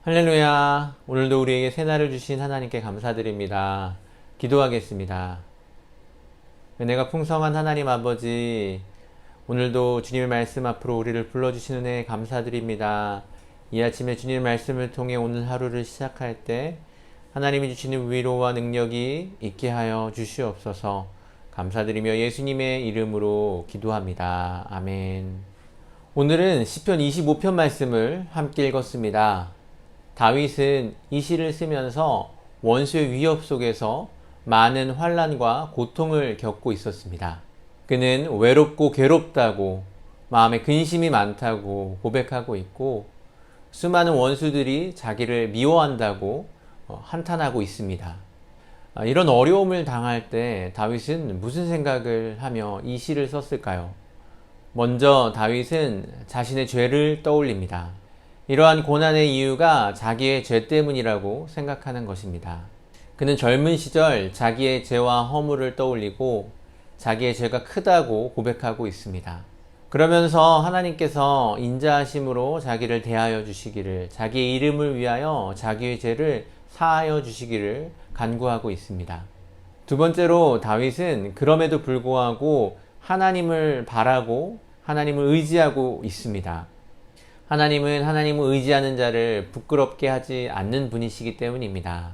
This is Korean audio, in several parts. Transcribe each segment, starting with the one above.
할렐루야. 오늘도 우리에게 새날을 주신 하나님께 감사드립니다. 기도하겠습니다. 은혜가 풍성한 하나님 아버지, 오늘도 주님의 말씀 앞으로 우리를 불러주신 은혜에 감사드립니다. 이 아침에 주님의 말씀을 통해 오늘 하루를 시작할 때 하나님이 주시는 위로와 능력이 있게 하여 주시옵소서. 감사드리며 예수님의 이름으로 기도합니다. 아멘. 오늘은 시편 25편 말씀을 함께 읽었습니다. 다윗은 이 시를 쓰면서 원수의 위협 속에서 많은 환난과 고통을 겪고 있었습니다. 그는 외롭고 괴롭다고, 마음에 근심이 많다고 고백하고 있고, 수많은 원수들이 자기를 미워한다고 한탄하고 있습니다. 이런 어려움을 당할 때 다윗은 무슨 생각을 하며 이 시를 썼을까요? 먼저 다윗은 자신의 죄를 떠올립니다. 이러한 고난의 이유가 자기의 죄 때문이라고 생각하는 것입니다. 그는 젊은 시절 자기의 죄와 허물을 떠올리고 자기의 죄가 크다고 고백하고 있습니다. 그러면서 하나님께서 인자하심으로 자기를 대하여 주시기를, 자기의 이름을 위하여 자기의 죄를 사하여 주시기를 간구하고 있습니다. 두 번째로 다윗은 그럼에도 불구하고 하나님을 바라고 하나님을 의지하고 있습니다. 하나님은 하나님을 의지하는 자를 부끄럽게 하지 않는 분이시기 때문입니다.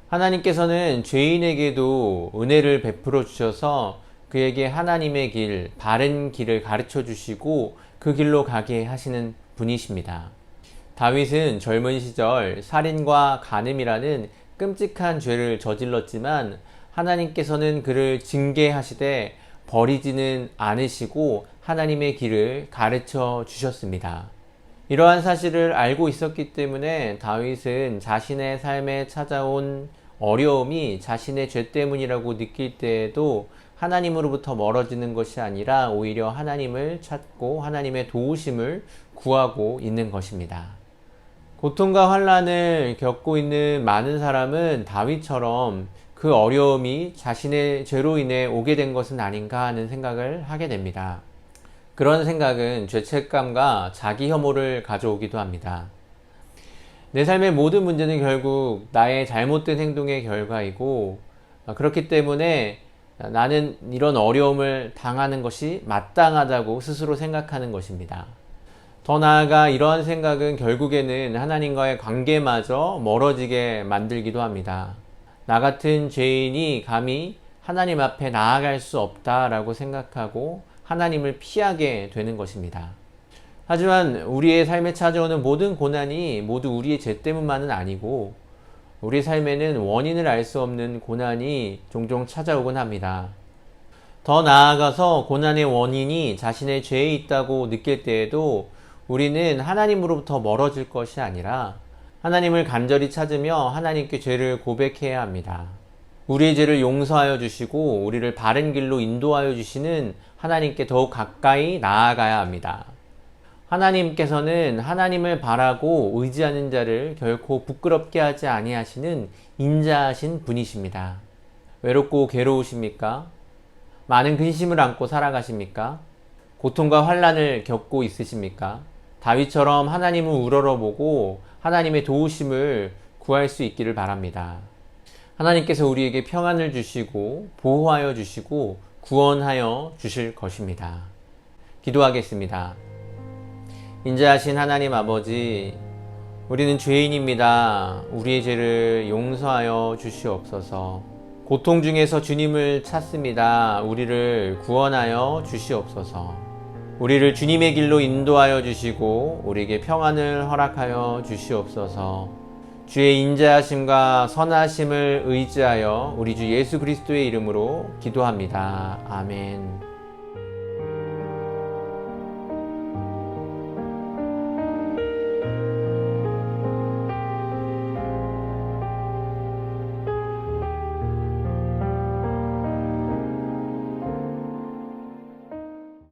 하나님께서는 죄인에게도 은혜를 베풀어 주셔서 그에게 하나님의 길, 바른 길을 가르쳐 주시고 그 길로 가게 하시는 분이십니다. 다윗은 젊은 시절 살인과 간음이라는 끔찍한 죄를 저질렀지만 하나님께서는 그를 징계하시되 버리지는 않으시고 하나님의 길을 가르쳐 주셨습니다. 이러한 사실을 알고 있었기 때문에 다윗은 자신의 삶에 찾아온 어려움이 자신의 죄 때문이라고 느낄 때에도 하나님으로부터 멀어지는 것이 아니라 오히려 하나님을 찾고 하나님의 도우심을 구하고 있는 것입니다. 고통과 환난을 겪고 있는 많은 사람은 다윗처럼 그 어려움이 자신의 죄로 인해 오게 된 것은 아닌가 하는 생각을 하게 됩니다. 그런 생각은 죄책감과 자기 혐오를 가져오기도 합니다. 내 삶의 모든 문제는 결국 나의 잘못된 행동의 결과이고, 그렇기 때문에 나는 이런 어려움을 당하는 것이 마땅하다고 스스로 생각하는 것입니다. 더 나아가 이러한 생각은 결국에는 하나님과의 관계마저 멀어지게 만들기도 합니다. 나 같은 죄인이 감히 하나님 앞에 나아갈 수 없다라고 생각하고 하나님을 피하게 되는 것입니다. 하지만 우리의 삶에 찾아오는 모든 고난이 모두 우리의 죄 때문만은 아니고 우리 삶에는 원인을 알 수 없는 고난이 종종 찾아오곤 합니다. 더 나아가서 고난의 원인이 자신의 죄에 있다고 느낄 때에도 우리는 하나님으로부터 멀어질 것이 아니라 하나님을 간절히 찾으며 하나님께 죄를 고백해야 합니다. 우리의 죄를 용서하여 주시고 우리를 바른 길로 인도하여 주시는 하나님께 더욱 가까이 나아가야 합니다. 하나님께서는 하나님을 바라고 의지하는 자를 결코 부끄럽게 하지 아니하시는 인자하신 분이십니다. 외롭고 괴로우십니까? 많은 근심을 안고 살아가십니까? 고통과 환난을 겪고 있으십니까? 다윗처럼 하나님을 우러러보고 하나님의 도우심을 구할 수 있기를 바랍니다. 하나님께서 우리에게 평안을 주시고 보호하여 주시고 구원하여 주실 것입니다. 기도하겠습니다. 인자하신 하나님 아버지, 우리는 죄인입니다. 우리의 죄를 용서하여 주시옵소서. 고통 중에서 주님을 찾습니다. 우리를 구원하여 주시옵소서. 우리를 주님의 길로 인도하여 주시고 우리에게 평안을 허락하여 주시옵소서. 주의 인자하심과 선하심을 의지하여 우리 주 예수 그리스도의 이름으로 기도합니다. 아멘.